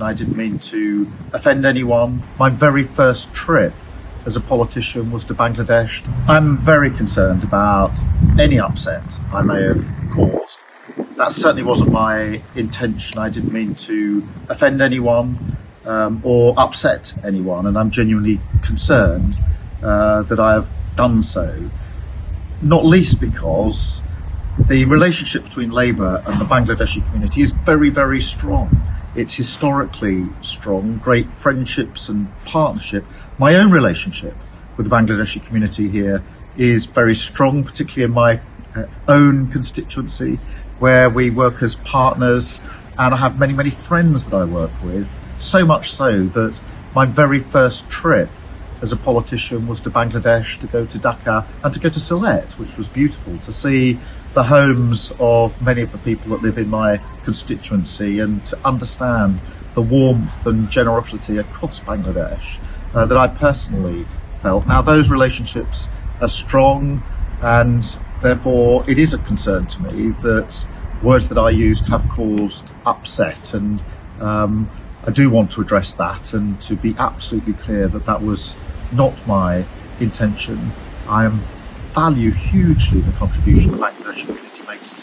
I didn't mean to offend anyone. My very first trip as a politician was to Bangladesh. I'm very concerned about any upset I may have caused. That certainly wasn't my intention. I didn't mean to offend anyone or upset anyone, and I'm genuinely concerned that I have done so, not least because the relationship between Labour and the Bangladeshi community is very, very strong. It's historically strong, great friendships and partnership. My own relationship with the Bangladeshi community here is very strong, particularly in my own constituency, where we work as partners, and I have many, many friends that I work with, so much so that my very first trip as a politician was to Bangladesh, to go to Dhaka and to go to Sylhet, which was beautiful, to see the homes of many of the people that live in my constituency and to understand the warmth and generosity across Bangladesh that I personally felt. Now, those relationships are strong, and therefore it is a concern to me that words that I used have caused upset, and I do want to address that and to be absolutely clear that that was not my intention. I value hugely the contribution the Bangladeshi community makes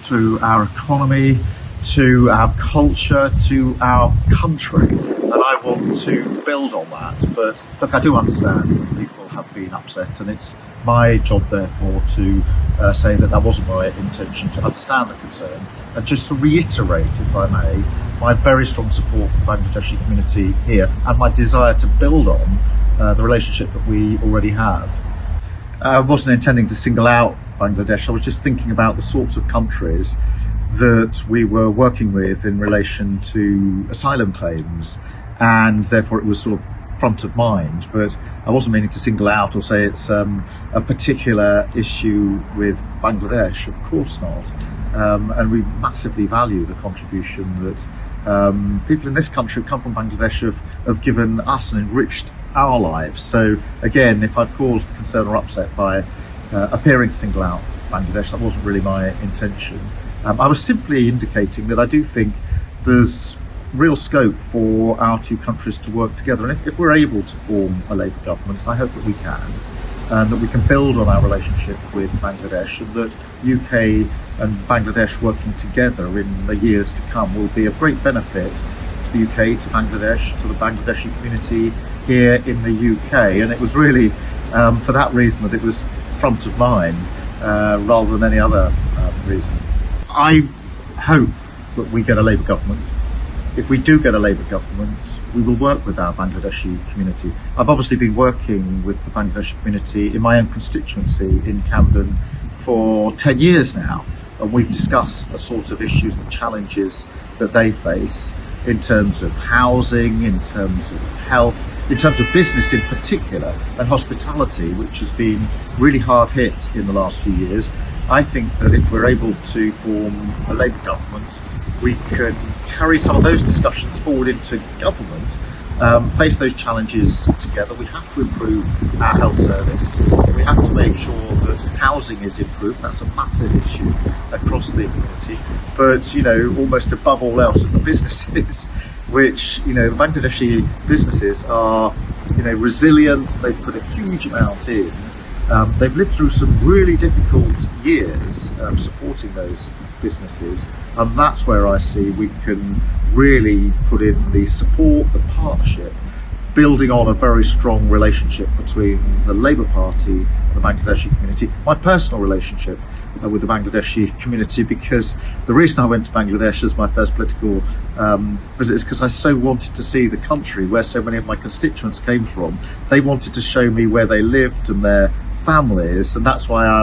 to our economy, to our culture, to our country, and I want to build on that. But look, I do understand that people have been upset, and it's my job therefore to say that that wasn't my intention, to understand the concern, and just to reiterate, if I may, my very strong support for the Bangladeshi community here and my desire to build on the relationship that we already have. I wasn't intending to single out Bangladesh. I was just thinking about the sorts of countries that we were working with in relation to asylum claims, and therefore it was sort of front of mind. But I wasn't meaning to single out or say it's a particular issue with Bangladesh. Of course not. And we massively value the contribution that people in this country who come from Bangladesh have given us and enriched our lives. So again, if I've caused concern or upset by appearing to single out Bangladesh, that wasn't really my intention. I was simply indicating that I do think there's real scope for our two countries to work together, and if we're able to form a Labour government, and I hope that we can, and that we can build on our relationship with Bangladesh, and that UK and Bangladesh working together in the years to come will be of great benefit to the UK, to Bangladesh, to the Bangladeshi community here in the UK. And it was really for that reason that it was front of mind rather than any other reason. I hope that we get a Labour government. If we do get a Labour government, we will work with our Bangladeshi community. I've obviously been working with the Bangladeshi community in my own constituency in Camden for 10 years now, and we've discussed the sort of issues, the challenges that they face in terms of housing, in terms of health, in terms of business in particular, and hospitality, which has been really hard hit in the last few years. I think that if we're able to form a Labour government, we can carry some of those discussions forward into government, face those challenges together. We have to improve our health service. We have to make sure that housing is improved. That's a massive issue across the community. But, you know, almost above all else, the businesses, which, you know, the Bangladeshi businesses are, you know, resilient. They've put a huge amount in. They've lived through some really difficult years supporting those businesses, and that's where I see we can really put in the support, the partnership, building on a very strong relationship between the Labour Party and the Bangladeshi community. My personal relationship with the Bangladeshi community, because the reason I went to Bangladesh as my first political visit is because I so wanted to see the country where so many of my constituents came from. They wanted to show me where they lived and their families, and that's why I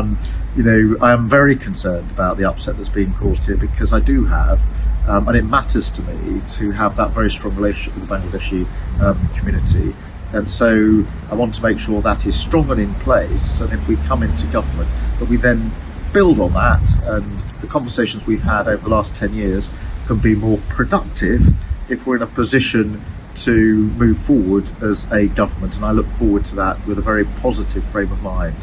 am very concerned about the upset that's being caused here, because I do have, and it matters to me to have that very strong relationship with the Bangladeshi community. And so I want to make sure that is strong and in place, and if we come into government, that we then build on that, and the conversations we've had over the last 10 years can be more productive if we're in a position to move forward as a government. And I look forward to that with a very positive frame of mind.